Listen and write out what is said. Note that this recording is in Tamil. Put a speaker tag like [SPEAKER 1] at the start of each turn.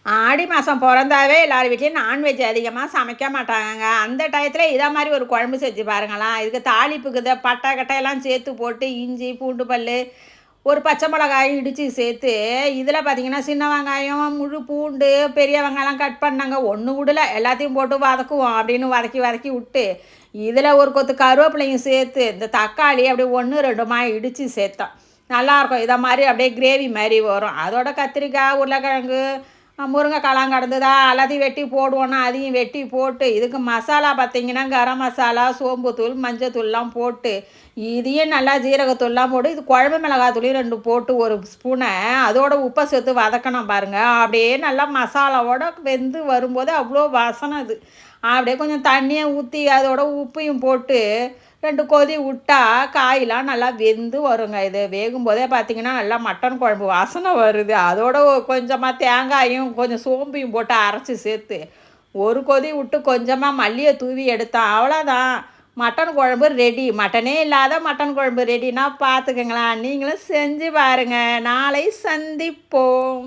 [SPEAKER 1] ஆடி மாதம் பிறந்தாவே எல்லார் வீட்லேயும் நான்வெஜ் அதிகமாக சமைக்க மாட்டாங்கங்க. அந்த டயத்தில் இதை மாதிரி ஒரு குழம்பு செஞ்சு பாருங்களேன். இதுக்கு தாளிப்புக்கு இதை பட்டை கட்டையெல்லாம் சேர்த்து போட்டு இஞ்சி பூண்டு பல் ஒரு பச்சை மிளகாயும் இடித்து சேர்த்து இதில் பார்த்தீங்கன்னா சின்ன வெங்காயம் முழு பூண்டு பெரிய வெங்காயம்லாம் கட் பண்ணாங்க ஒன்று விடல எல்லாத்தையும் போட்டு வதக்குவோம் அப்படின்னு வதக்கி வதக்கி விட்டு இதில் ஒரு கொத்து கருவேப்பிலையும் சேர்த்து இந்த தக்காளி அப்படியே ஒன்று ரெண்டுமா இடித்து சேர்த்தோம். நல்லாயிருக்கும். இதை மாதிரி அப்படியே கிரேவி மாதிரி வரும். அதோட கத்திரிக்காய் உருளைக்கிழங்கு முருங்கைக்காலாம் கிடந்ததா எல்லாத்தையும் வெட்டி போடுவோன்னா அதையும் வெட்டி போட்டு இதுக்கு மசாலா பார்த்திங்கன்னா கரம் மசாலா சோம்புத்தூள் மஞ்சத்தூள்லாம் போட்டு இதையும் நல்லா ஜீரகத்தூள்லாம் போட்டு இது குழம்பு மிளகாத்தூளையும் 2 போட்டு ஒரு ஸ்பூனை அதோட உப்பை சேர்த்து வதக்கணும் பாருங்கள். அப்படியே நல்லா மசாலாவோட வெந்து வரும்போது அவ்வளோ வாசனை அது. அப்படியே கொஞ்சம் தண்ணியை ஊற்றி அதோட உப்பையும் போட்டு 2 கொதி விட்டா காயெலாம் நல்லா வெந்து வருங்க. இது வேகும்போதே பார்த்திங்கன்னா நல்லா மட்டன் குழம்பு வாசனை வருது. அதோட கொஞ்சமாக தேங்காயும் கொஞ்சம் சோம்பையும் போட்டு அரைச்சி சேர்த்து ஒரு கொதி விட்டு கொஞ்சமாக மல்லியை தூவி எடுத்தோம். அவ்வளோதான், மட்டன் குழம்பு ரெடி. மட்டனே இல்லாத மட்டன் குழம்பு ரெடினா பார்த்துக்கங்களேன். நீங்களும் செஞ்சு பாருங்கள். நாளை சந்திப்போம்.